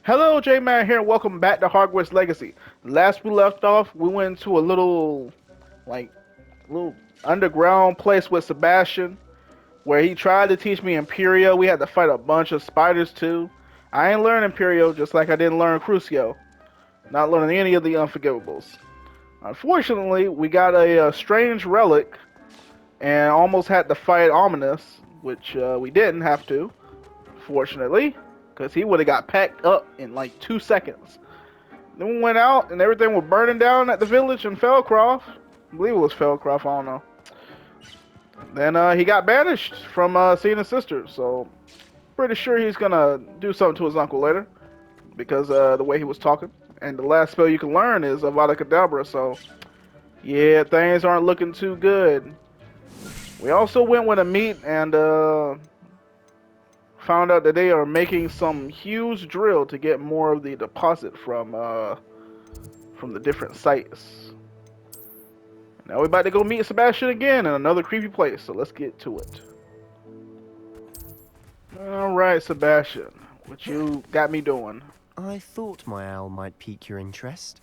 Hello, Jman here, and welcome back to Hogwarts Legacy. Last we left off, we went into a like, little underground place with Sebastian, where he tried to teach me Imperio. We had to fight a bunch of spiders too. I ain't learned Imperio, just like I didn't learn Crucio. Not learning any of the Unforgivables. Unfortunately, we got a strange relic, and almost had to fight Ominous, which we didn't have to, fortunately, because he would have got packed up in like 2 seconds. Then we went out and everything was burning down at the village in Felcroft. I believe it was Felcroft, I don't know. Then he got banished from seeing his sister, so pretty sure he's gonna do something to his uncle later because the way he was talking. And the last spell you can learn is Avada Kedavra, so yeah, things aren't looking too good. We also went with a meet and found out that they are making some huge drill to get more of the deposit from the different sites. Now we're about to go meet Sebastian again in another creepy place, so let's get to it. Alright, Sebastian, what you got me doing? I thought my owl might pique your interest.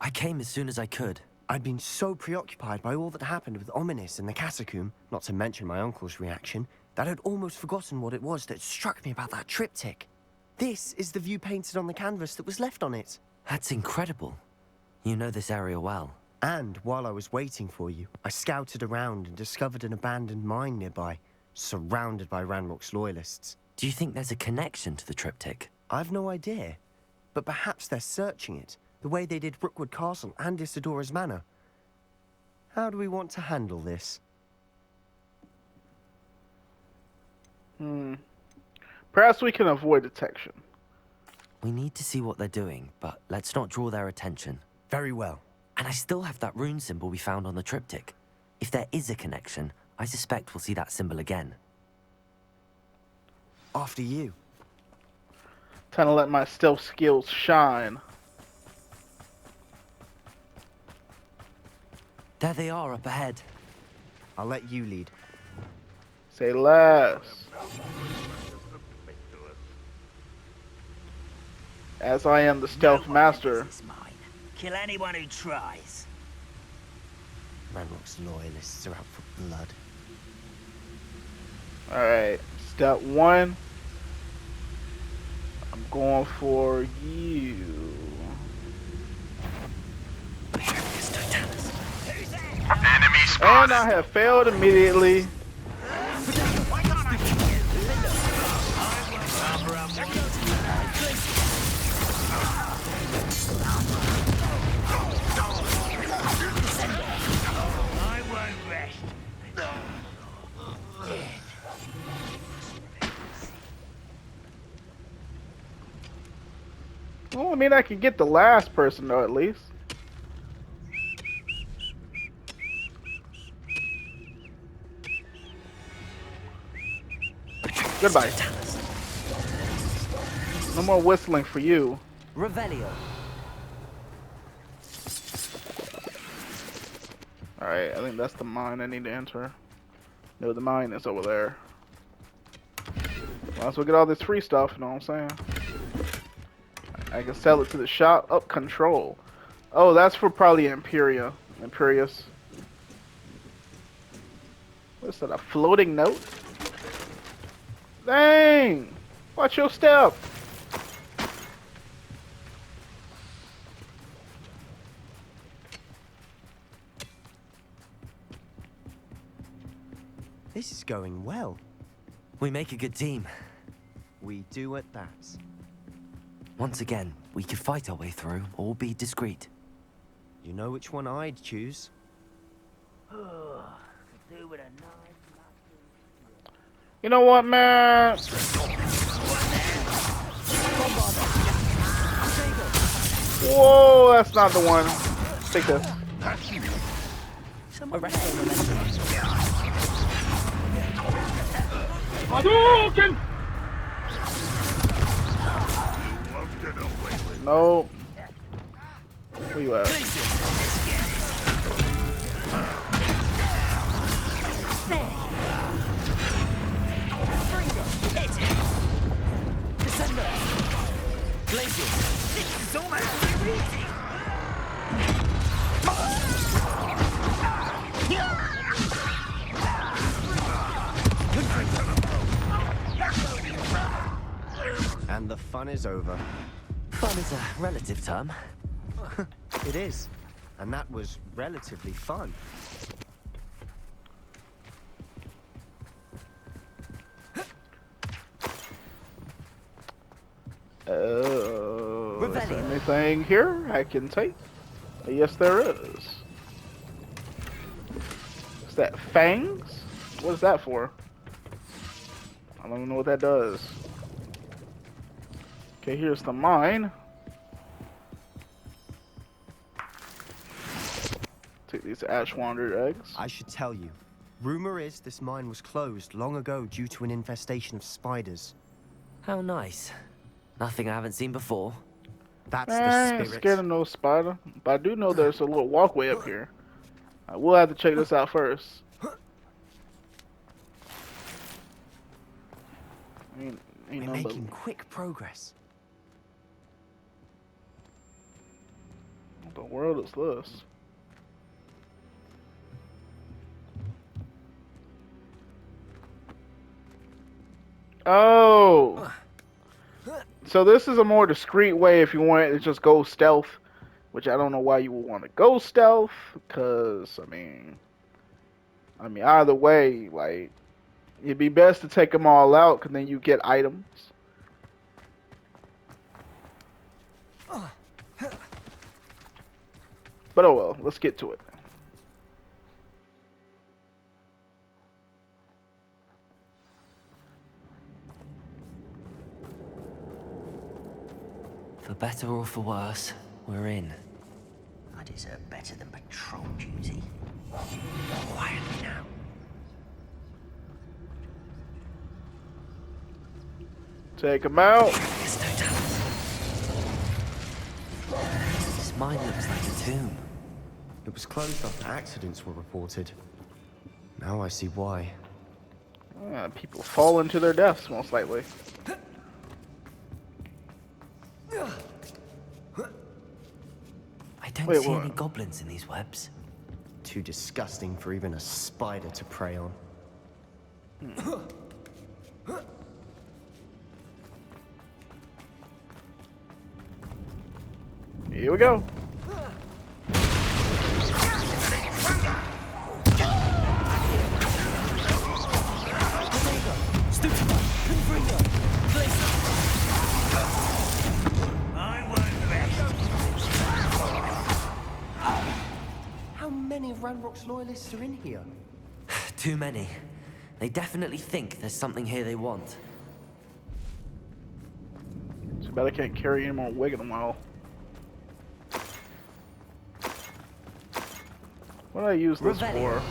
I came as soon as I could. I'd been so preoccupied by all that happened with Ominous and the catacomb, not to mention my uncle's reaction, that I'd almost forgotten what it was that struck me about that triptych. This is the view painted on the canvas that was left on it. That's incredible. You know this area well. And while I was waiting for you, I scouted around and discovered an abandoned mine nearby, surrounded by Ranrock's loyalists. Do you think there's a connection to the triptych? I've no idea, but perhaps they're searching it, the way they did Rookwood Castle and Isidora's Manor. How do we want to handle this? Perhaps we can avoid detection. We need to see what they're doing, but let's not draw their attention. Very well. And I still have that rune symbol we found on the triptych. If there is a connection, I suspect we'll see that symbol again. After you. Time to let my stealth skills shine. There they are up ahead. I'll let you lead. Say less. As I am the stealth master. Kill anyone who tries. Ranrock's loyalists are out for blood. Alright, step one. I'm going for you. And I have failed immediately. Well, I mean, I can get the last person though, at least. Goodbye. No more whistling for you. Revelio. Alright, I think that's the mine I need to enter. No, the mine is over there. Might as well get all this free stuff, you know what I'm saying? I can sell it to the shop. Up control. Oh, that's for probably Imperius. What's that, a floating note? Dang! Watch your step! This is going well. We make a good team. We do at that. Once again, we could fight our way through or be discreet. You know which one I'd choose? You know what, man? Whoa, that's not the one. Take this. Hadouken! No. Where you at? And the fun is over. Fun is a relative term. It is. And that was relatively fun. Is there anything here I can take? Yes, there is. Is that fangs? What is that for? I don't even know what that does. Okay, here's the mine. Take these Ashwander eggs. I should tell you. Rumor is this mine was closed long ago due to an infestation of spiders. How nice. Nothing I haven't seen before. That's I the ain't spirit. scared of no spider, but I do know there's a little walkway up here. I will have to check this out first. Ain't We're no making quick progress. What the world is this? Oh! So this is a more discreet way if you want to just go stealth, which I don't know why you would want to go stealth, because, I mean, either way, like, it'd be best to take them all out, because then you get items. But oh well, let's get to it. For better or for worse, we're in. I deserve better than patrol duty. Quietly now. Take them out. There's no doubt. This mine looks like a tomb. It was closed after accidents were reported. Now I see why. People fall into their deaths, most likely. I don't Wait, see what? any goblins in these webs. Too disgusting for even a spider to prey on. Here we go. I won't rest. How many of Ranrock's loyalists are in here? Too many. They definitely think there's something here they want. Too bad I can't carry any more wig in a while. What do I use this Revelio. for?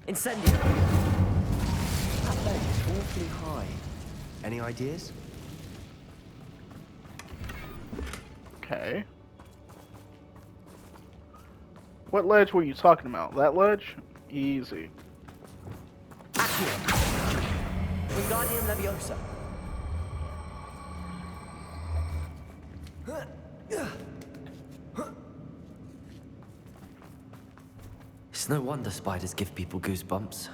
Incendio! That ledge is awfully high. Any ideas? Okay. What ledge were you talking about? That ledge? Easy. Wingardium Leviosa. It's no wonder spiders give people goosebumps.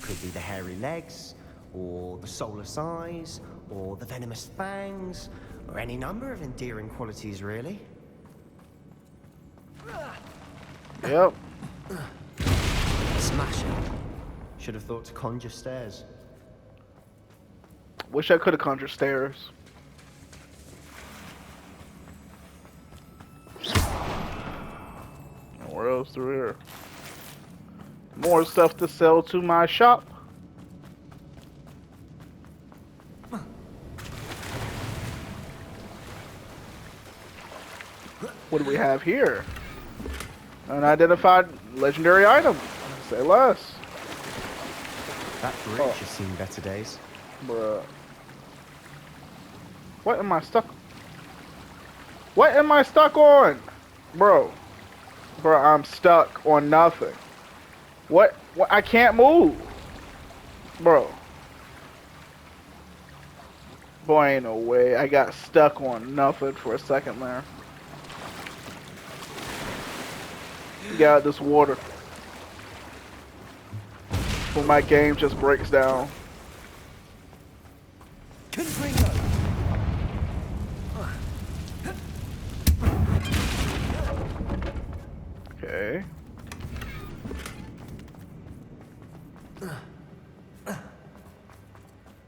Could be the hairy legs, or the soulless eyes, or the venomous fangs, or any number of endearing qualities, really. Yep. Smash it. Should have thought to conjure stairs. Wish I could have conjured stairs. Where else through here? More stuff to sell to my shop. What do we have here? Unidentified legendary item. Say less. That bridge has seen better days. Bruh. What am I stuck? What am I stuck on? Bro. Bro, I'm stuck on nothing. What? I can't move. Bro. Boy, ain't no way. I got stuck on nothing for a second there. Get out this water. When my game just breaks down. Okay.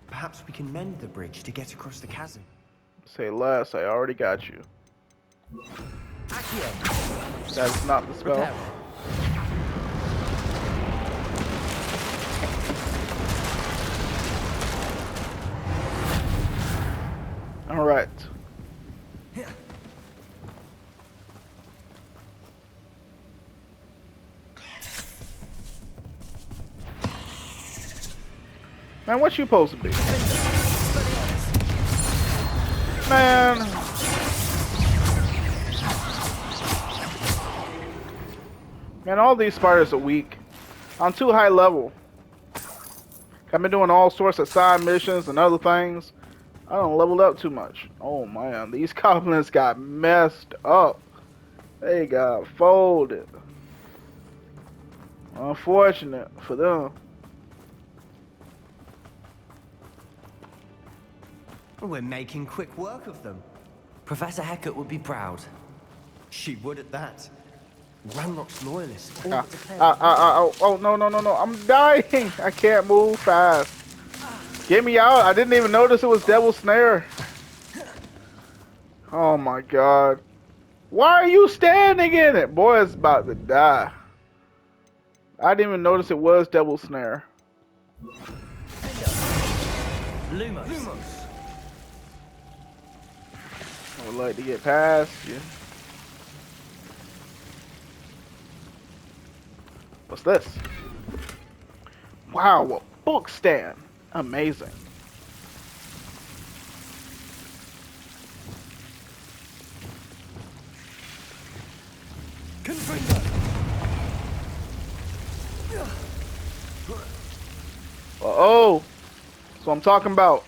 Perhaps we can mend the bridge to get across the chasm. Say less, I already got you. That's not the spell. Repair. Alright. Man, what you supposed to be? Man. Man, all these spiders are weak. I'm too high level. I've been doing all sorts of side missions and other things. I don't leveled up too much. Oh man, these goblins got messed up. They got folded. Unfortunate for them. We're making quick work of them. Professor Hecat would be proud. She would at that. Ranrock's loyalists all Ah, declared. oh, no, I'm dying. I can't move fast. Get me out. I didn't even notice it was Devil's Snare. Oh my god. Why are you standing in it? Boy, it's about to die. I didn't even notice it was Devil's Snare. Lumos. I would like to get past you. What's this? Wow, a book stand. Amazing. Uh-oh. That's what I'm talking about.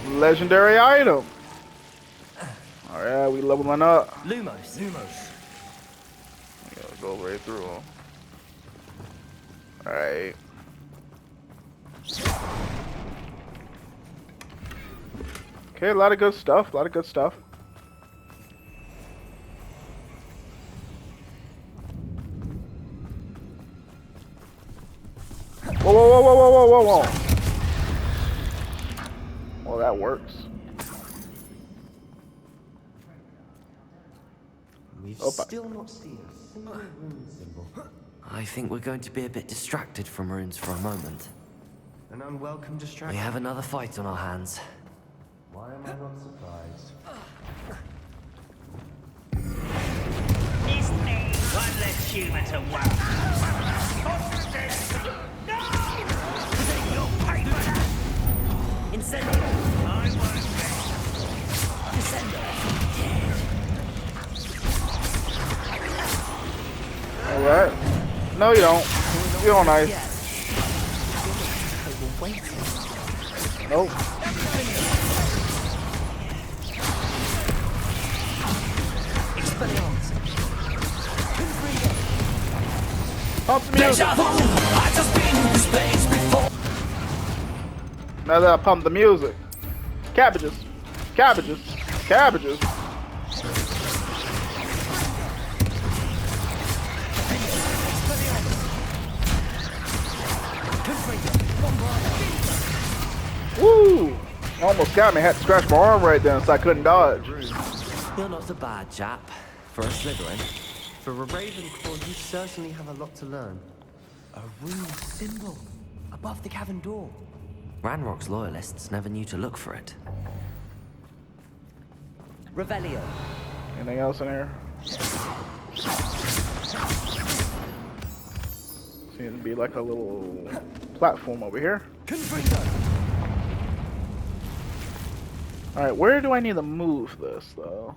Legendary item. Alright, we leveling up. Lumos. Gotta go right through them. Alright. Okay, a lot of good stuff. A lot of good stuff. Whoa. Well, that works. We've Opa. still not seen a single rune symbol. I think we're going to be a bit distracted from runes for a moment. An unwelcome We distraction. have another fight on our hands. Why am I not surprised? It's me, one less human to work. No! Your paper! Incendio! I won't Descendo! Alright. No, you don't. You're on ice. Nope. Pump the music. Now that I pump the music. Cabbages. Woo! Almost got me. Had to scratch my arm right then so I couldn't dodge. You're not a bad chap for a Slytherin. For a Ravenclaw, you certainly have a lot to learn. A rune symbol above the cavern door. Ranrock's loyalists never knew to look for it. Revelio. Anything else in here? Seems to be like a little platform over here. Alright, where do I need to move this though?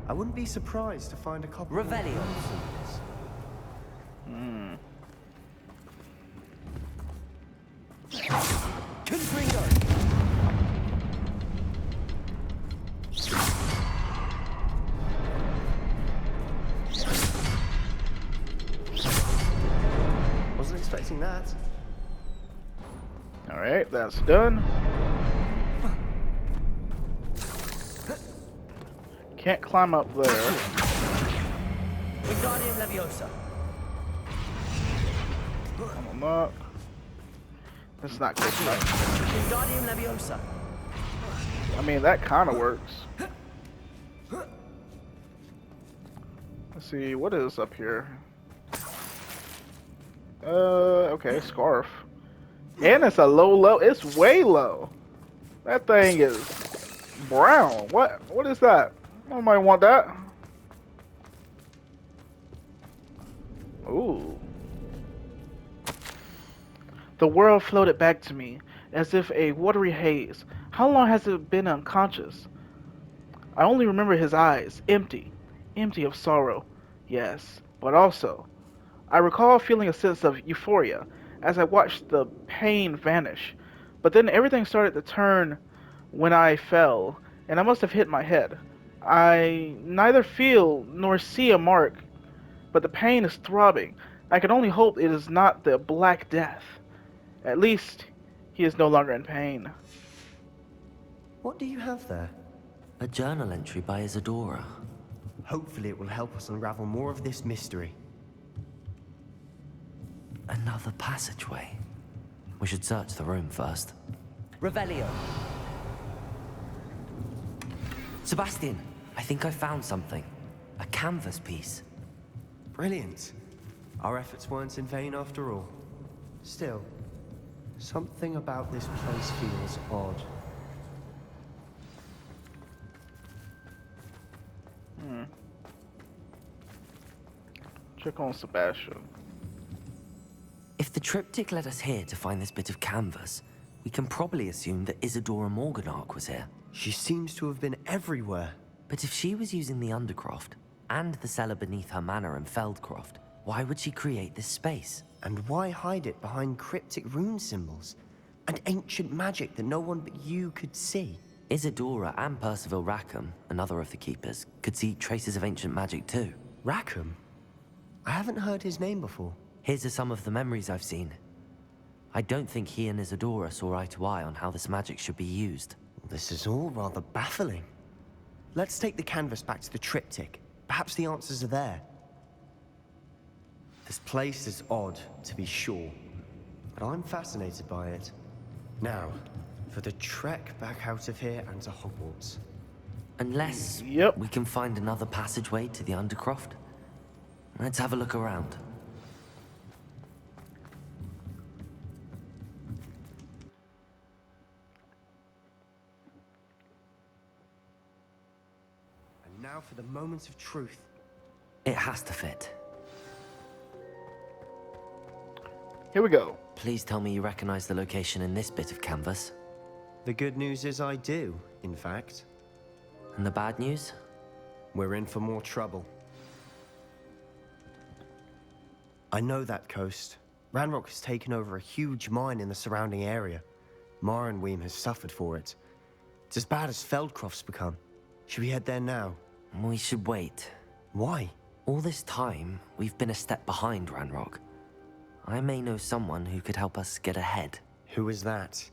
I wouldn't be surprised to find a couple Revelio. of symbols. Alright, that's done. Can't climb up there. Wingardium Leviosa. I'm up. That's not good enough. Wingardium Leviosa. I mean, that kind of works. Let's see, what is up here? Okay, scarf. And it's a low. It's way low. That thing is brown. What is that? I might want that. Ooh. The world floated back to me as if a watery haze. How long has it been unconscious? I only remember his eyes, empty of sorrow, yes, but also, I recall feeling a sense of euphoria as I watched the pain vanish. But then everything started to turn when I fell, and I must have hit my head. I neither feel nor see a mark, but the pain is throbbing. I can only hope it is not the Black Death. At least, he is no longer in pain. What do you have there? A journal entry by Isadora. Hopefully it will help us unravel more of this mystery. Another passageway. We should search the room first. Revelio. Sebastian, I think I found something. A canvas piece. Brilliant. Our efforts weren't in vain after all. Still, something about this place feels odd. Check on Sebastian. If the triptych led us here to find this bit of canvas, we can probably assume that Isadora Morganach was here. She seems to have been everywhere. But if she was using the Undercroft, and the cellar beneath her manor in Feldcroft, why would she create this space? And why hide it behind cryptic rune symbols? And ancient magic that no one but you could see? Isadora and Percival Rackham, another of the Keepers, could see traces of ancient magic too. Rackham? I haven't heard his name before. His are some of the memories I've seen. I don't think he and Isadora saw eye to eye on how this magic should be used. This is all rather baffling. Let's take the canvas back to the triptych. Perhaps the answers are there. This place is odd, to be sure, but I'm fascinated by it. Now, for the trek back out of here and to Hogwarts. Unless Yep. we can find another passageway to the Undercroft. Let's have a look around. And now for the moment of truth. It has to fit. Here we go. Please tell me you recognize the location in this bit of canvas. The good news is I do, in fact. And the bad news? We're in for more trouble. I know that coast. Ranrock has taken over a huge mine in the surrounding area. Marrenweem has suffered for it. It's as bad as Feldcroft's become. Should we head there now? We should wait. Why? All this time, we've been a step behind Ranrock. I may know someone who could help us get ahead. Who is that?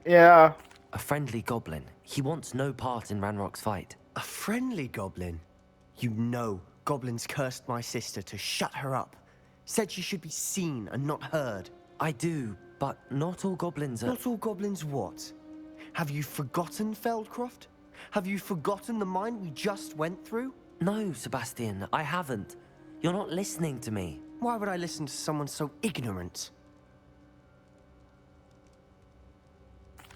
Yeah. A friendly goblin. He wants no part in Ranrock's fight. A friendly goblin? You know, goblins cursed my sister to shut her up. Said she should be seen and not heard. I do, but not all goblins are... Not all goblins what? Have you forgotten Feldcroft? Have you forgotten the mine we just went through? No, Sebastian, I haven't. You're not listening to me. Why would I listen to someone so ignorant?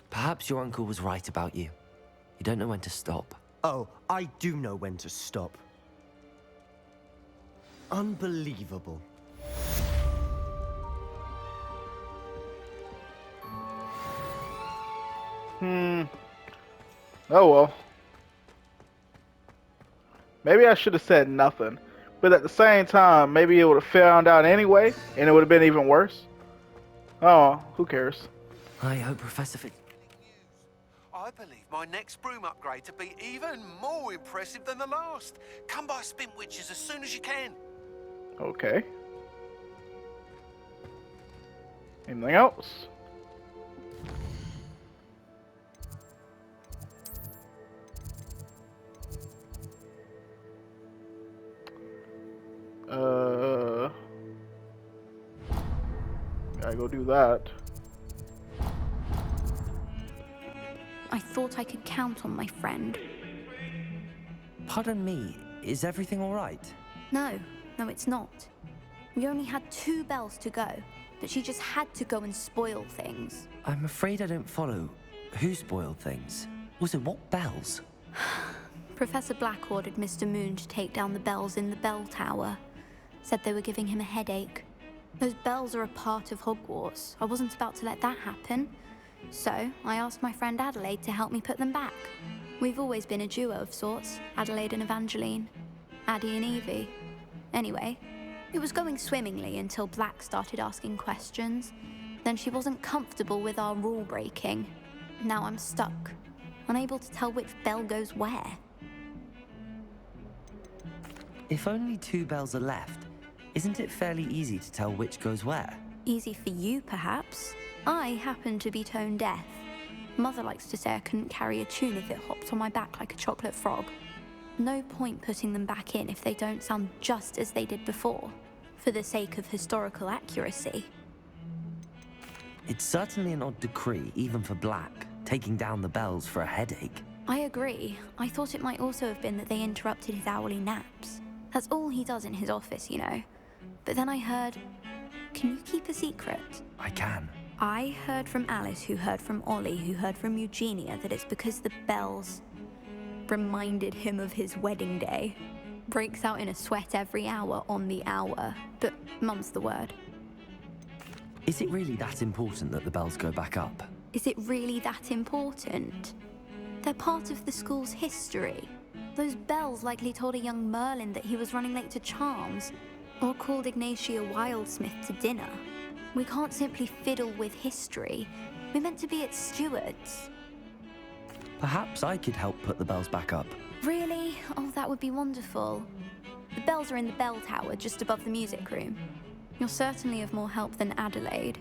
Perhaps your uncle was right about you. You don't know when to stop. Oh, I do know when to stop. Unbelievable. Oh well. Maybe I should have said nothing. But at the same time, maybe it would have found out anyway, and it would have been even worse. Oh, who cares? I hope Professor I believe my next broom upgrade to be even more impressive than the last. Come by Spintwitches as soon as you can. Okay. Anything else? Gotta go do that. I thought I could count on my friend. Pardon me, is everything all right? No, it's not. We only had 2 bells to go, but she just had to go and spoil things. I'm afraid I don't follow. Who spoiled things? Also, what bells? Professor Black ordered Mr. Moon to take down the bells in the bell tower. Said they were giving him a headache. Those bells are a part of Hogwarts. I wasn't about to let that happen. So, I asked my friend Adelaide to help me put them back. We've always been a duo of sorts, Adelaide and Evangeline. Addie and Evie. Anyway, it was going swimmingly until Black started asking questions. Then she wasn't comfortable with our rule breaking. Now I'm stuck, unable to tell which bell goes where. If only 2 bells are left, isn't it fairly easy to tell which goes where? Easy for you, perhaps. I happen to be tone deaf. Mother likes to say I couldn't carry a tune if it hopped on my back like a chocolate frog. No point putting them back in if they don't sound just as they did before, for the sake of historical accuracy. It's certainly an odd decree, even for Black, taking down the bells for a headache. I agree. I thought it might also have been that they interrupted his hourly naps. That's all he does in his office, you know. But then I heard... Can you keep a secret? I can. I heard from Alice, who heard from Ollie, who heard from Eugenia, that it's because the bells reminded him of his wedding day. Breaks out in a sweat every hour on the hour, but mum's the word. Is it really that important that the bells go back up? Is it really that important? They're part of the school's history. Those bells likely told a young Merlin that he was running late to Charms, or called Ignatia Wildsmith to dinner. We can't simply fiddle with history. We're meant to be its stewards. Perhaps I could help put the bells back up. Really? Oh, that would be wonderful. The bells are in the bell tower, just above the music room. You're certainly of more help than Adelaide.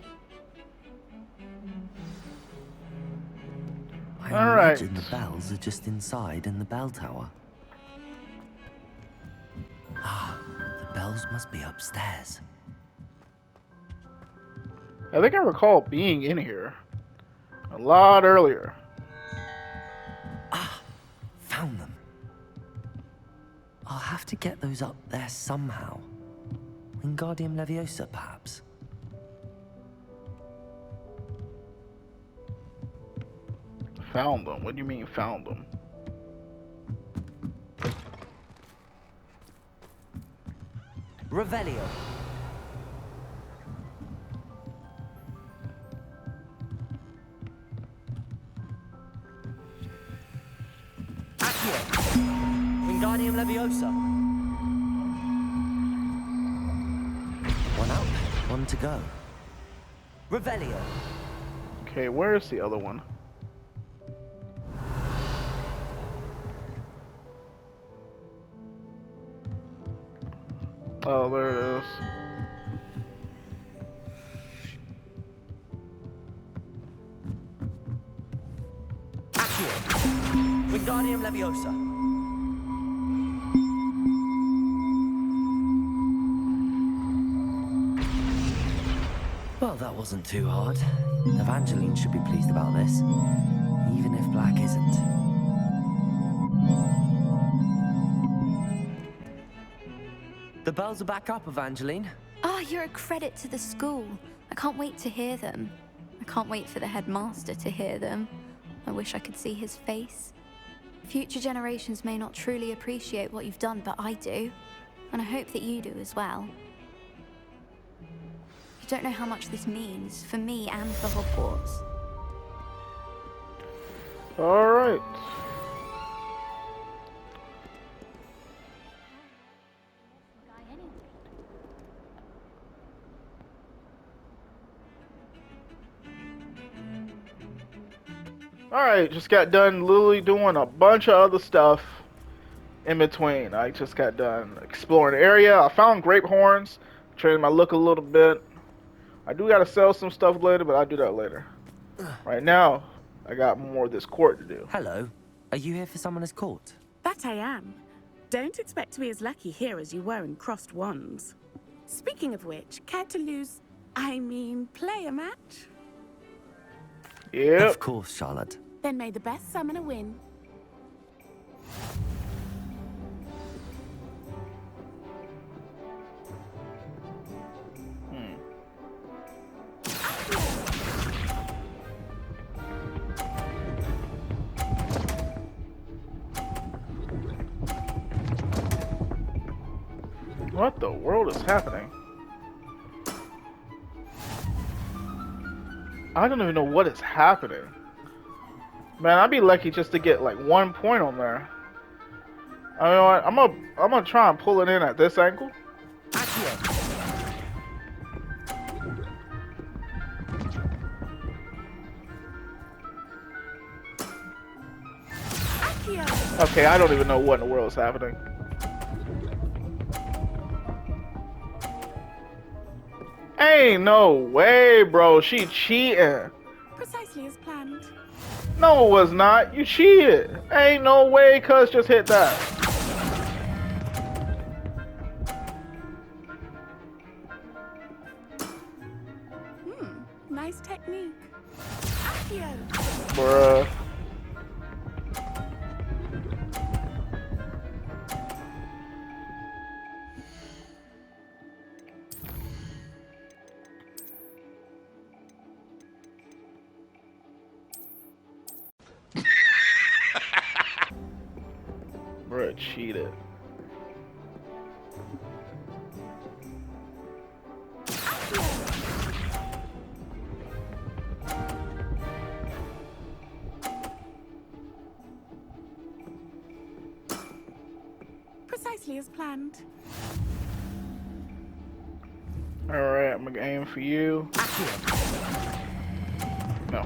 I All right. imagine the bells are just inside in the bell tower. Ah, the bells must be upstairs. I think I recall being in here a lot earlier. Ah, found them. I'll have to get those up there somehow. Wingardium Leviosa, perhaps. Found them? What do you mean found them? Revelio. Accio. Wingardium Leviosa. One up, one to go. Revelio. Okay, where's the other one? Oh, there it is. Accio. Wingardium Leviosa. Well, that wasn't too hard. Evangeline should be pleased about this, even if Black isn't. The bells are back up, Evangeline. Oh, you're a credit to the school. I can't wait to hear them. I can't wait for the headmaster to hear them. I wish I could see his face. Future generations may not truly appreciate what you've done, but I do. And I hope that you do as well. You don't know how much this means, for me and for Hogwarts. Alright. Alright, just got done literally doing a bunch of other stuff in between. I just got done exploring the area. I found grape horns, changed my look a little bit. I do gotta sell some stuff later, but I'll do that later. Right now, I got more of this court to do. Hello. Are you here for someone as court? That I am. Don't expect to be as lucky here as you were in Crossed Wands. Speaking of which, care to play a match? Yep. Of course, Charlotte. Then may the best summoner win. What the world is happening? I don't even know what is happening. Man, I'd be lucky just to get like 1 point on there. I mean, what? I'm gonna try and pull it in at this angle. Okay, I don't even know what in the world is happening. Ain't no way, bro. She cheating. Precisely as planned. No, it was not. You cheated. Ain't no way, cuz just hit that. Nice technique. Accio. Bruh. Bruh cheated. Precisely as planned. Alright, I'm gonna aim for you. No.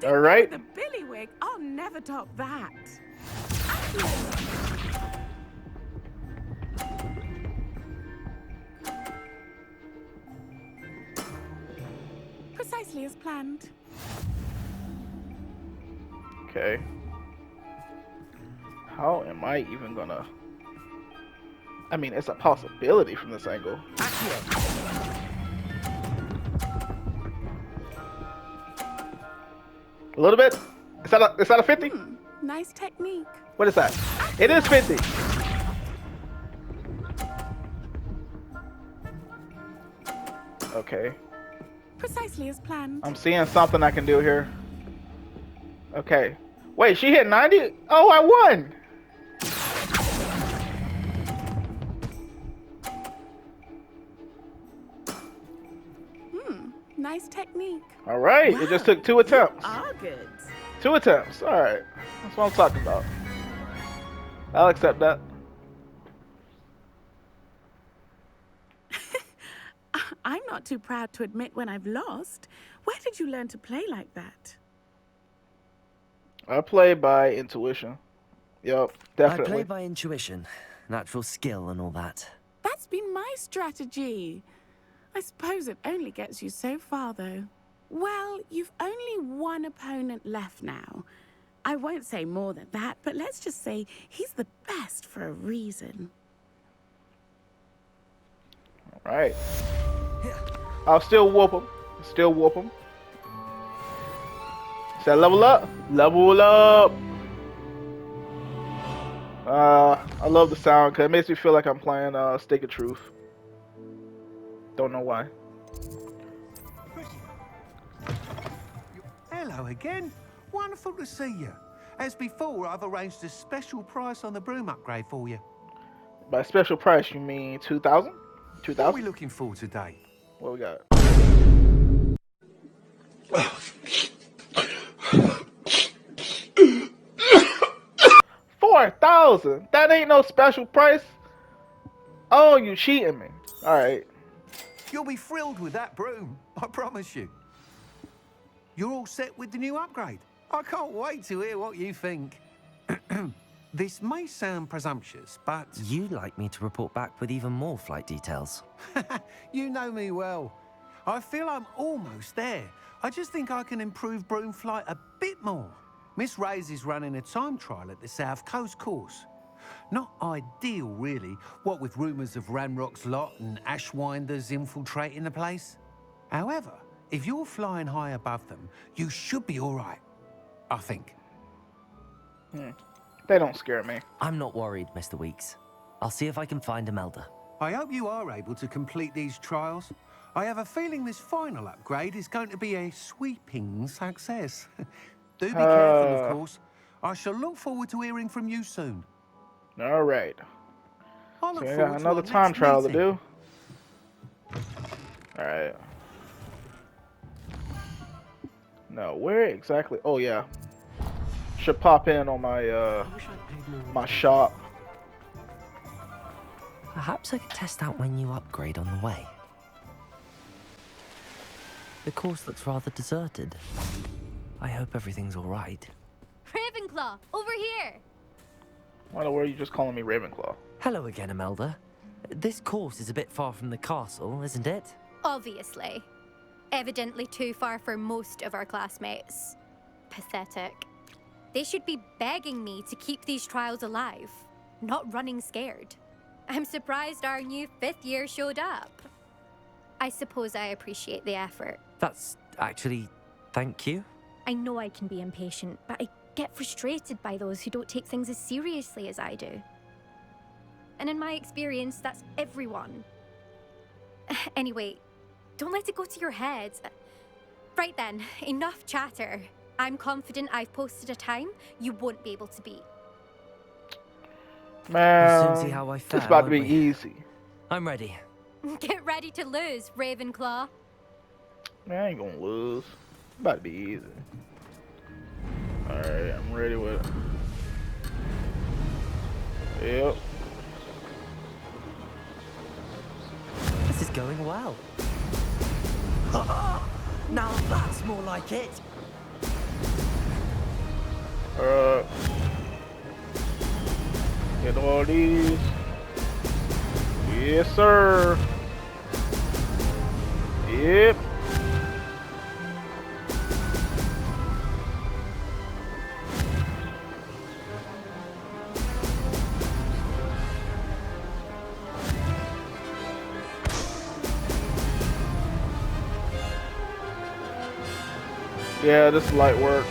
Alright. The billywig. I'll never top that. Precisely as planned. Okay. How am I even gonna... I mean, it's a possibility from this angle. A little bit? Is that a 50? Nice technique. What is that? It is 50. Okay. Precisely as planned. I'm seeing something I can do here. Okay. Wait, she hit 90? Oh, I won! Nice technique. Alright, it just took 2 attempts. Ah, good. 2 attempts, alright. That's what I'm talking about. I'll accept that. I'm not too proud to admit when I've lost. Where did you learn to play like that? I play by intuition. Yep, definitely. I play by intuition, natural skill and all that. That's been my strategy. I suppose it only gets you so far, though. Well, you've only one opponent left now. I won't say more than that, but let's just say he's the best for a reason. Alright. I'll still whoop him. Still whoop him. Is that level up? Level up! I love the sound because it makes me feel like I'm playing Stick of Truth. Don't know why. Hello again. Wonderful to see you. As before, I've arranged a special price on the broom upgrade for you. By special price, you mean 2,000? What are 2,000? we looking for today? What we got? 4,000? That ain't no special price. Oh, you cheating me. Alright. You'll be thrilled with that broom, I promise you. You're all set with the new upgrade. I can't wait to hear what you think. This may sound presumptuous, but... You'd like me to report back with even more flight details. You know me well. I feel I'm almost there. I just think I can improve broom flight a bit more. Miss Ray's is running a time trial at the South Coast course. Not ideal, really, what with rumours of Ranrock's lot and Ashwinders infiltrating the place. However, if you're flying high above them, you should be all right, I think. They don't scare me. I'm not worried, Mr. Weeks. I'll see if I can find Imelda. I hope you are able to complete these trials. I have a feeling this final upgrade is going to be a sweeping success. Do be careful, of course. I shall look forward to hearing from you soon. All right. I So look we forward got to another our time next trial to meeting. do. All right. No, where exactly? Oh yeah. Should pop in on my my shop. Perhaps I could test out my new upgrade on the way. The course looks rather deserted. I hope everything's all right. Ravenclaw, over here! Why were you just calling me Ravenclaw? Hello again, Imelda. This course is a bit far from the castle, isn't it? Obviously. Evidently too far for most of our classmates. Pathetic. They should be begging me to keep these trials alive, not running scared. I'm surprised our new 5th year showed up. I suppose I appreciate the effort. That's actually... thank you. I know I can be impatient, but I get frustrated by those who don't take things as seriously as I do. And in my experience, that's everyone. Anyway, don't let it go to your head. Right then, enough chatter. I'm confident I've posted a time you won't be able to beat. Man, We'll soon see how I fare, it's about to won't be we? easy. I'm ready. Get ready to lose, Ravenclaw. Man, I ain't gonna lose. It's about to be easy. Alright, I'm ready with it. Yep. This is going well. Now that's more like it. Get all these. Yes, sir. Yep. Yeah, this is light work.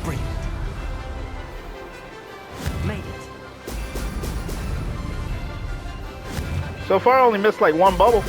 Brilliant. Made it. So far, I only missed like one bubble.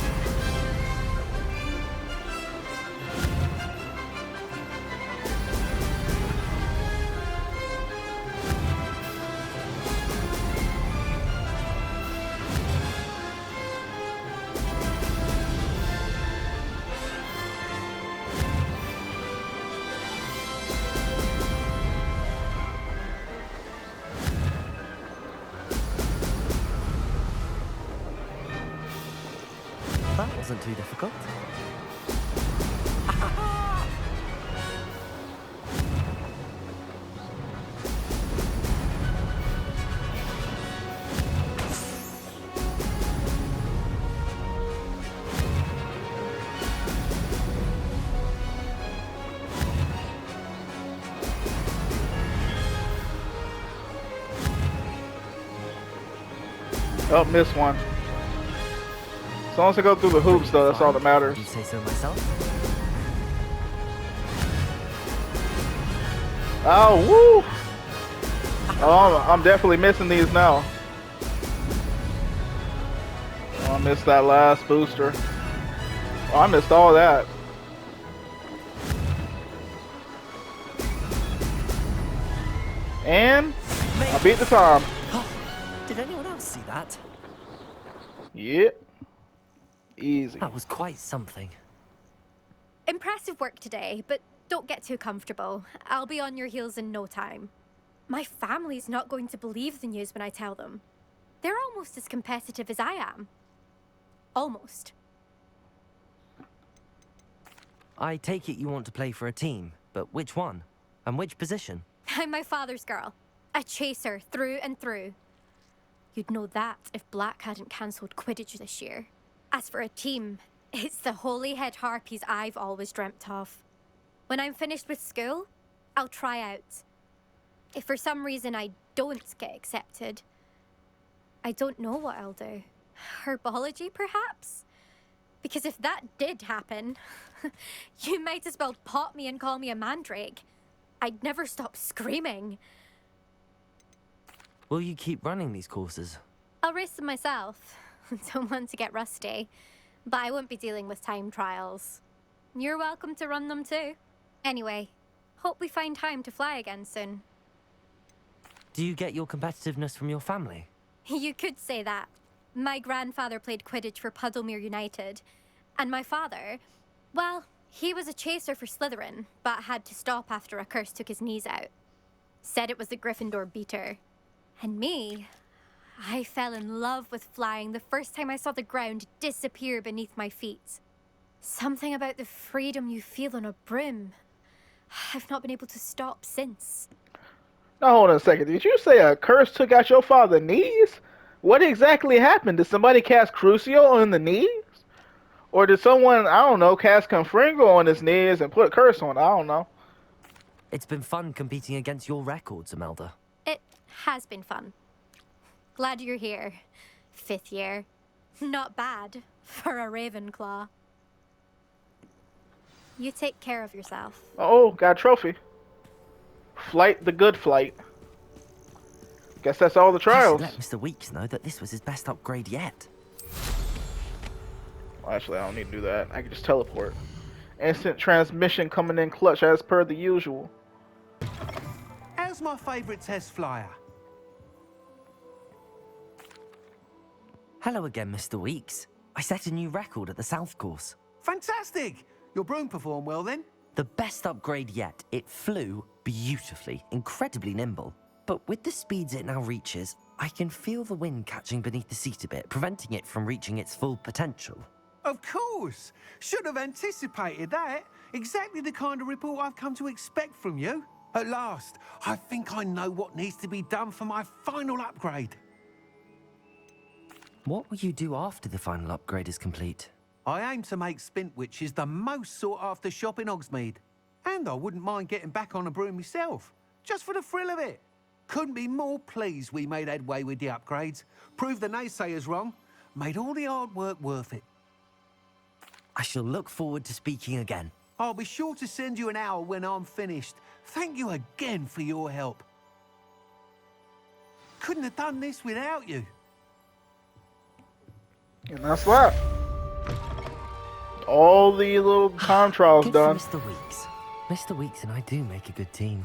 That wasn't too difficult. Oh, missed one. As long as I go through the hoops, though, that's all that matters. Would you say so myself? Oh, woo! Oh, I'm definitely missing these now. Oh, I missed that last booster. Oh, I missed all that. And I beat the time. Did anyone else see that? Yep. Easy. That was quite something. Impressive work today, but don't get too comfortable. I'll be on your heels in no time. My family's not going to believe the news when I tell them. They're almost as competitive as I am. Almost. I take it you want to play for a team, but which one? And which position? I'm my father's girl. A chaser through and through. You'd know that if Black hadn't cancelled Quidditch this year. As for a team, it's the Holyhead Harpies I've always dreamt of. When I'm finished with school, I'll try out. If for some reason I don't get accepted, I don't know what I'll do. Herbology, perhaps? Because if that did happen, you might as well pot me and call me a mandrake. I'd never stop screaming. Will you keep running these courses? I'll race them myself. Don't want to get rusty. But I won't be dealing with time trials. You're welcome to run them too. Anyway, hope we find time to fly again soon. Do you get your competitiveness from your family? You could say that. My grandfather played Quidditch for Puddlemere United. And my father, well, he was a chaser for Slytherin, but had to stop after a curse took his knees out. Said it was the Gryffindor beater. And me, I fell in love with flying the first time I saw the ground disappear beneath my feet. Something about the freedom you feel on a broom. I've not been able to stop since. Now hold on a second. Did you say a curse took out your father's knees? What exactly happened? Did somebody cast Crucio on the knees? Or did someone, I don't know, cast Confringo on his knees and put a curse on it? I don't know. It's been fun competing against your records, Imelda. It has been fun. Glad you're here. 5th year. Not bad for a Ravenclaw. You take care of yourself. Oh, got a trophy. Flight the good flight. Guess that's all the trials. Let Mr. Weeks know that this was his best upgrade yet. Well, actually, I don't need to do that. I can just teleport. Instant transmission coming in clutch as per the usual. How's my favourite test flyer? Hello again, Mr. Weeks. I set a new record at the South Course. Fantastic! Your broom performed well then? The best upgrade yet. It flew beautifully, incredibly nimble. But with the speeds it now reaches, I can feel the wind catching beneath the seat a bit, preventing it from reaching its full potential. Of course! Should have anticipated that. Exactly the kind of report I've come to expect from you. At last, I think I know what needs to be done for my final upgrade. What will you do after the final upgrade is complete? I aim to make Spintwitches the most sought-after shop in Hogsmeade. And I wouldn't mind getting back on a broom myself, just for the thrill of it. Couldn't be more pleased we made headway with the upgrades, proved the naysayers wrong, made all the hard work worth it. I shall look forward to speaking again. I'll be sure to send you an hour when I'm finished. Thank you again for your help. Couldn't have done this without you. And that's that. All the little time trials Good done. for Mr. Weeks. Mr. Weeks and I do make a good team.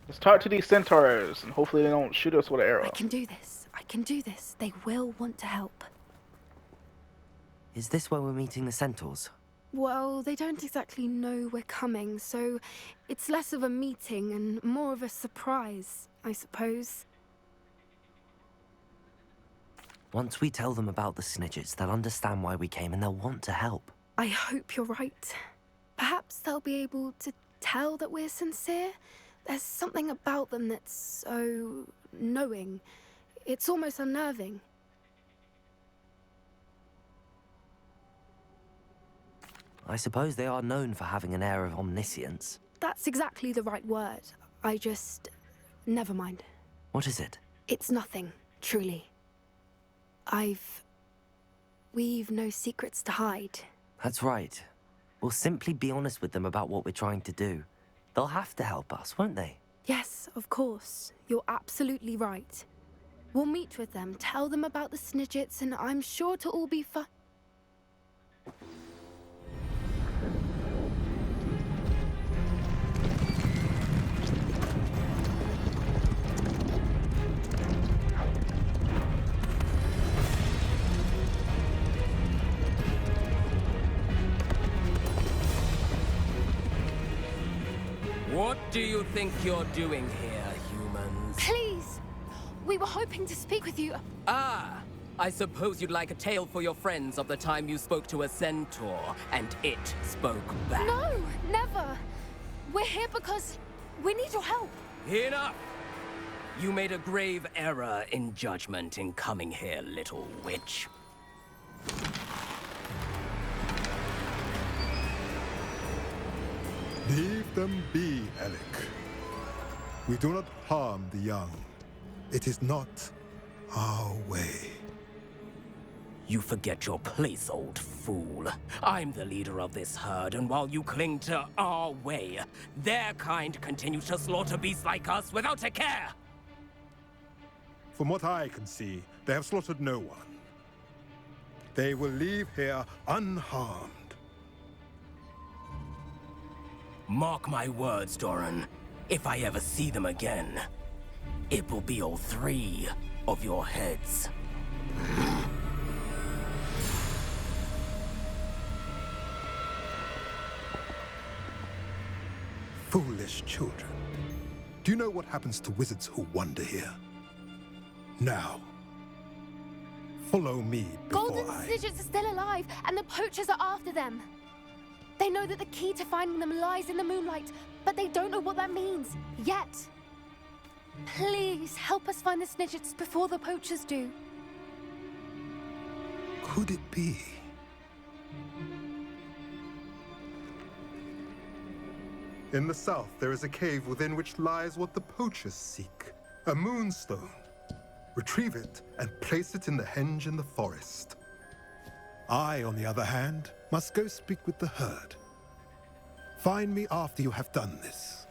Let's talk to these centaurs, and hopefully they don't shoot us with an arrow. I can do this. I can do this. They will want to help. Is this where we're meeting the centaurs? Well, they don't exactly know we're coming, so it's less of a meeting and more of a surprise, I suppose. Once we tell them about the Snidgets, they'll understand why we came and they'll want to help. I hope you're right. Perhaps they'll be able to tell that we're sincere. There's something about them that's so knowing. It's almost unnerving. I suppose they are known for having an air of omniscience. That's exactly the right word. Never mind. What is it? It's nothing, truly. We've no secrets to hide. That's right. We'll simply be honest with them about what we're trying to do. They'll have to help us, won't they? Yes, of course. You're absolutely right. We'll meet with them, tell them about the Snidgets, and I'm sure to all be fine. What do you think you're doing here, humans? Please! We were hoping to speak with you. Ah, I suppose you'd like a tale for your friends of the time you spoke to a centaur, and it spoke back. No, never. We're here because we need your help. Enough! You made a grave error in judgment in coming here, little witch. Leave them be, Alec. We do not harm the young. It is not our way. You forget your place, old fool. I'm the leader of this herd, and while you cling to our way, their kind continues to slaughter beasts like us without a care! From what I can see, they have slaughtered no one. They will leave here unharmed. Mark my words, Doran. If I ever see them again, it will be all 3 of your heads. Foolish children. Do you know what happens to wizards who wander here? Now, follow me before Golden I... Snidgets are still alive, and the poachers are after them. They know that the key to finding them lies in the moonlight, but they don't know what that means, yet. Please, help us find the Snidgets before the poachers do. Could it be? In the south, there is a cave within which lies what the poachers seek. A moonstone. Retrieve it and place it in the henge in the forest. I, on the other hand, must go speak with the herd. Find me after you have done this.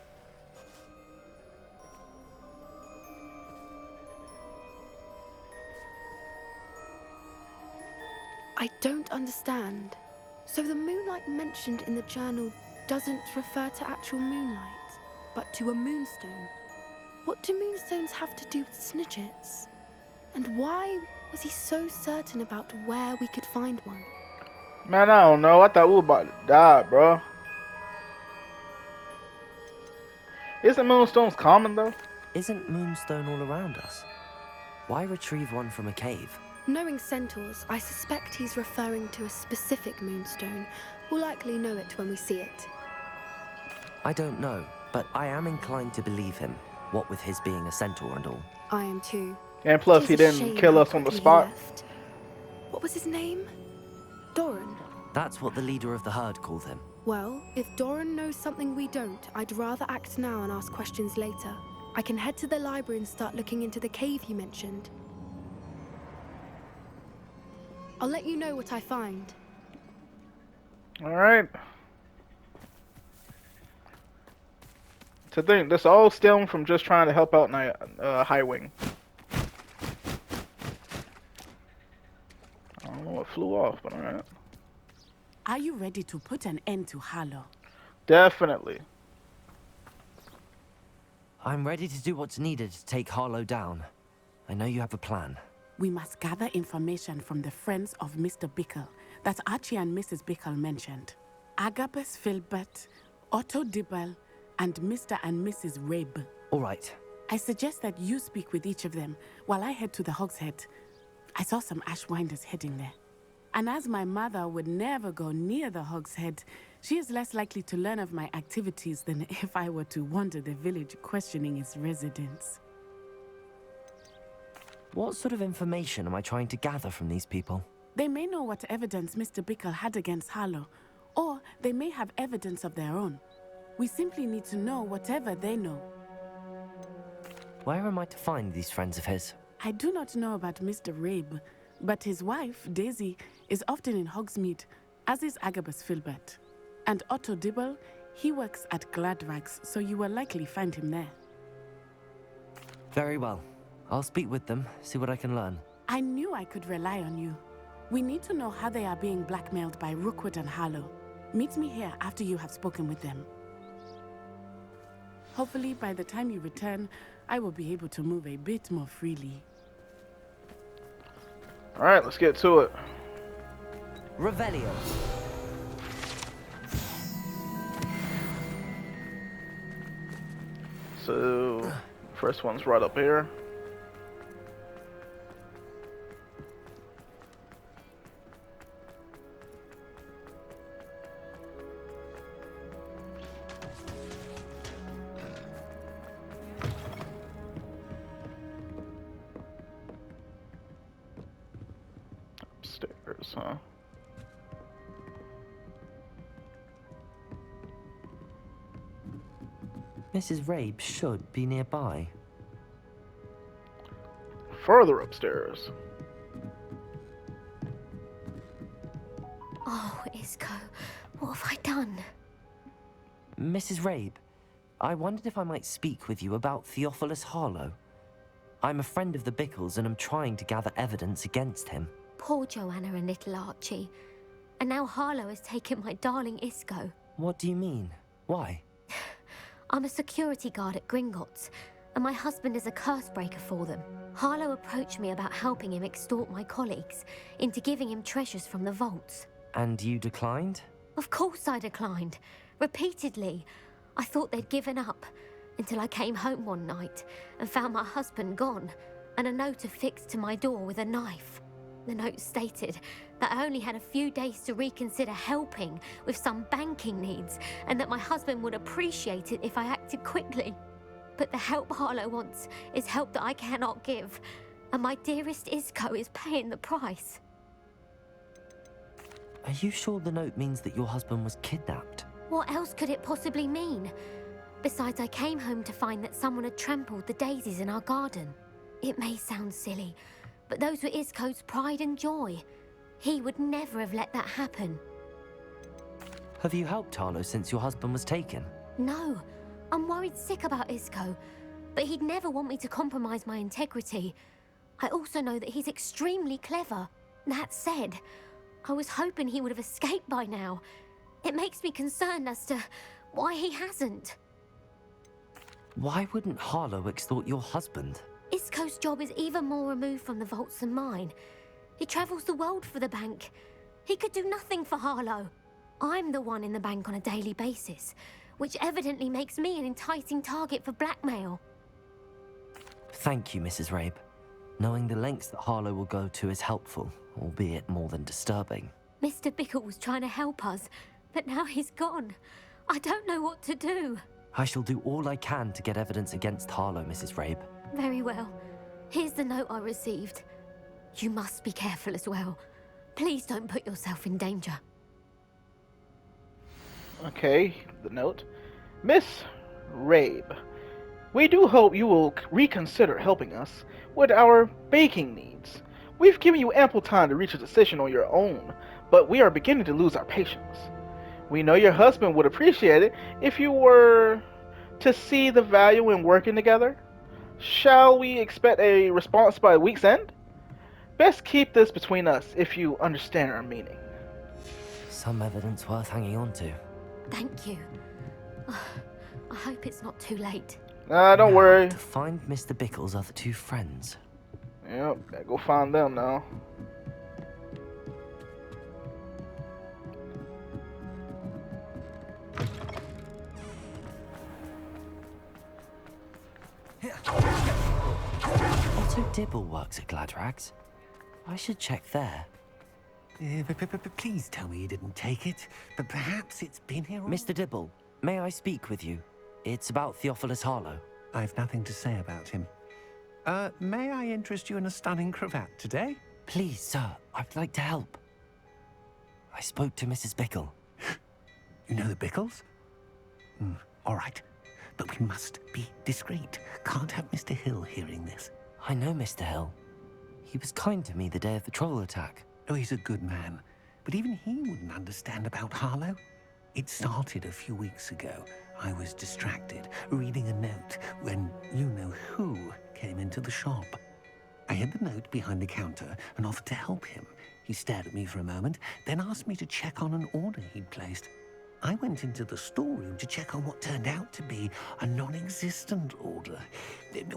I don't understand. So the moonlight mentioned in the journal doesn't refer to actual moonlight, but to a moonstone. What do moonstones have to do with Snidgets? And why was he so certain about where we could find one? Man, I don't know. I thought we were about to die, bro. Isn't moonstones common, though? Isn't moonstone all around us? Why retrieve one from a cave? Knowing centaurs, I suspect he's referring to a specific moonstone. We'll likely know it when we see it. I don't know, but I am inclined to believe him, what with his being a centaur and all. I am too. And plus, he It is a didn't shame kill how us on the quickly he spot. left. What was his name? Doran. That's what the leader of the herd called him. Well, if Doran knows something we don't, I'd rather act now and ask questions later. I can head to the library and start looking into the cave you mentioned. I'll let you know what I find. Alright. To think, this all stemmed from just trying to help out High Wing. I don't know what flew off, but alright. Are you ready to put an end to Harlow? Definitely. I'm ready to do what's needed to take Harlow down. I know you have a plan. We must gather information from the friends of Mr. Bickle that Archie and Mrs. Bickle mentioned. Agabus Filbert, Otto Dibble, and Mr. and Mrs. Rabe. All right. I suggest that you speak with each of them while I head to the Hogshead. I saw some Ashwinders heading there. And as my mother would never go near the Hogshead, she is less likely to learn of my activities than if I were to wander the village questioning its residents. What sort of information am I trying to gather from these people? They may know what evidence Mr. Bickle had against Harlow, or they may have evidence of their own. We simply need to know whatever they know. Where am I to find these friends of his? I do not know about Mr. Rabe, but his wife, Daisy, is often in Hogsmeade, as is Agabus Filbert. And Otto Dibble, he works at Gladrags, so you will likely find him there. Very well. I'll speak with them, see what I can learn. I knew I could rely on you. We need to know how they are being blackmailed by Rookwood and Harlow. Meet me here after you have spoken with them. Hopefully, by the time you return, I will be able to move a bit more freely. Alright, let's get to it. Revelio. So, first one's right up here. upstairs, huh? Mrs. Rabe should be nearby. Further upstairs. Oh, Isco, what have I done? Mrs. Rabe, I wondered if I might speak with you about Theophilus Harlow. I'm a friend of the Bickles and I'm trying to gather evidence against him. Poor Joanna and little Archie. And now Harlow has taken my darling Isco. What do you mean? Why? I'm a security guard at Gringotts, and my husband is a curse breaker for them. Harlow approached me about helping him extort my colleagues into giving him treasures from the vaults. And you declined? Of course I declined. Repeatedly. I thought they'd given up, until I came home one night and found my husband gone, and a note affixed to my door with a knife. The note stated that I only had a few days to reconsider helping with some banking needs, and that my husband would appreciate it if I acted quickly. But the help Harlow wants is help that I cannot give, and my dearest Isco is paying the price. Are you sure the note means that your husband was kidnapped? What else could it possibly mean? Besides, I came home to find that someone had trampled the daisies in our garden. It may sound silly, but those were Isco's pride and joy. He would never have let that happen. Have you helped Harlow since your husband was taken? No, I'm worried sick about Isco, but he'd never want me to compromise my integrity. I also know that he's extremely clever. That said, I was hoping he would have escaped by now. It makes me concerned as to why he hasn't. Why wouldn't Harlow extort your husband? Isco's job is even more removed from the vaults than mine. He travels the world for the bank. He could do nothing for Harlow. I'm the one in the bank on a daily basis, which evidently makes me an enticing target for blackmail. Thank you, Mrs. Rabe. Knowing the lengths that Harlow will go to is helpful, albeit more than disturbing. Mr. Bickle was trying to help us, but now he's gone. I don't know what to do. I shall do all I can to get evidence against Harlow, Mrs. Rabe. Very well. Here's the note I received. You must be careful as well. Please don't put yourself in danger. Okay, the note. Miss Rabe, we do hope you will reconsider helping us with our baking needs. We've given you ample time to reach a decision on your own, but we are beginning to lose our patience. We know your husband would appreciate it if you were to see the value in working together. Shall we expect a response by week's end? Best keep this between us if you understand our meaning. Some evidence worth hanging on to. Thank you. I hope it's not too late. Don't worry. To find Mr. Bickle's other two friends. Yep, gotta go find them now. Otto Dibble works at Gladrags. I should check there. Please tell me you didn't take it. But perhaps it's been here all... Mr. Dibble, may I speak with you? It's about Theophilus Harlow. I've nothing to say about him. May I interest you in a stunning cravat today? Please, sir, I'd like to help. I spoke to Mrs. Bickle. You know the Bickles? All right. But we must be discreet. Can't have Mr. Hill hearing this. I know Mr. Hill. He was kind to me the day of the troll attack. Oh, he's a good man. But even he wouldn't understand about Harlow. It started a few weeks ago. I was distracted, reading a note, when you-know-who came into the shop. I hid the note behind the counter and offered to help him. He stared at me for a moment, then asked me to check on an order he'd placed. I went into the storeroom to check on what turned out to be a non-existent order.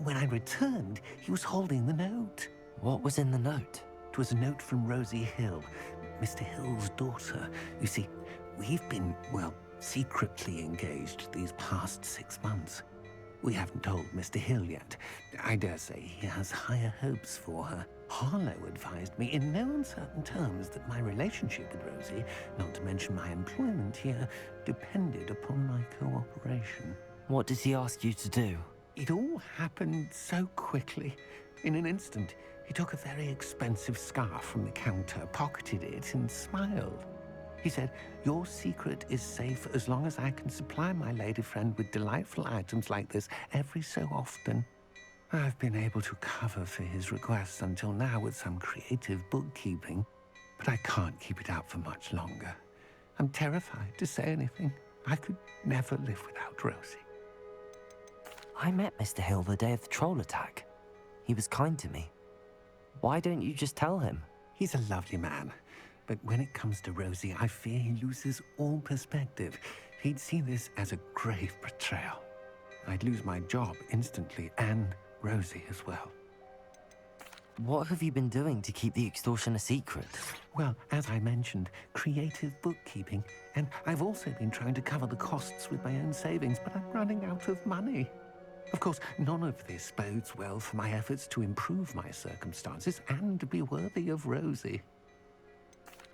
When I returned, he was holding the note. What was in the note? It was a note from Rosie Hill, Mr. Hill's daughter. You see, we've been, well, secretly engaged these past 6 months. We haven't told Mr. Hill yet. I dare say he has higher hopes for her. Harlow advised me in no uncertain terms that my relationship with Rosie, not to mention my employment here, depended upon my cooperation. What does he ask you to do? It all happened so quickly. In an instant, He took a very expensive scarf from the counter, pocketed it, and smiled. He said, "Your secret is safe as long as I can supply my lady friend with delightful items like this every so often." I've been able to cover for his requests until now with some creative bookkeeping, but I can't keep it up for much longer. I'm terrified to say anything. I could never live without Rosie. I met Mr. Hill the day of the troll attack. He was kind to me. Why don't you just tell him? He's a lovely man, but when it comes to Rosie, I fear he loses all perspective. He'd see this as a grave betrayal. I'd lose my job instantly, and Rosie as well. What have you been doing to keep the extortion a secret? Well, as I mentioned, creative bookkeeping, and I've also been trying to cover the costs with my own savings, but I'm running out of money. Of course, none of this bodes well for my efforts to improve my circumstances and be worthy of Rosie.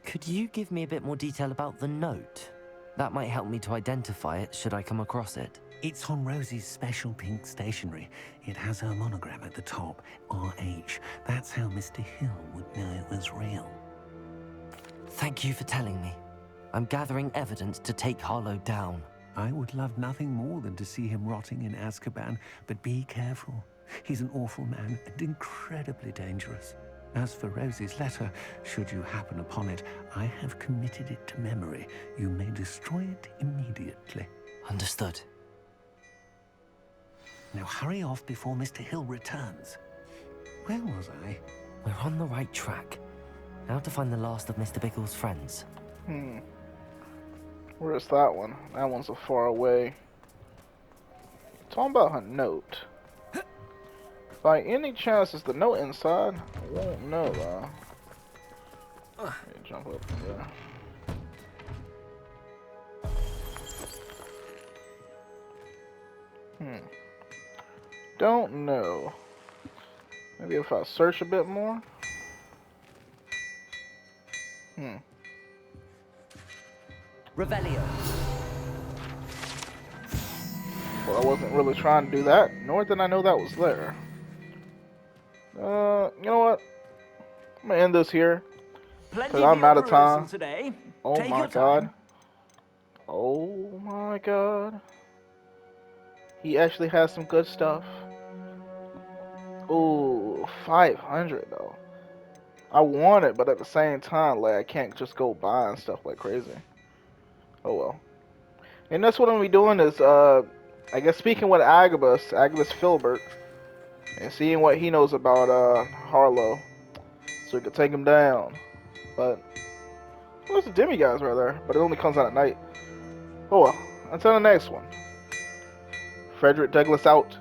Could you give me a bit more detail about the note? That might help me to identify it should I come across it. It's on Rosie's special pink stationery. It has her monogram at the top, RH. That's how Mr. Hill would know it was real. Thank you for telling me. I'm gathering evidence to take Harlow down. I would love nothing more than to see him rotting in Azkaban, but be careful. He's an awful man and incredibly dangerous. As for Rosie's letter, should you happen upon it, I have committed it to memory. You may destroy it immediately. Understood. Now hurry off before Mr. Hill returns. Where was I? We're on the right track. Now to find the last of Mr. Bickle's friends. Where's that one? That one's so far away. Talking about her note. By any chance, is the note inside? I won't know though. Let me jump up there. Don't know. Maybe if I search a bit more. Revelio. Well, I wasn't really trying to do that, nor did I know that was there. You know what? I'm gonna end this here. Because I'm out of time. Today. Oh Take my your god. time. Oh my god. He actually has some good stuff. Ooh, 500 though. I want it, but at the same time, like I can't just go buying stuff like crazy. Oh well. And that's what I'm gonna be doing is, I guess speaking with Agabus Filbert, and seeing what he knows about Harlow, so we can take him down. But there's the demigods right there, but it only comes out at night. Oh well. Until the next one. Frederick Douglass out.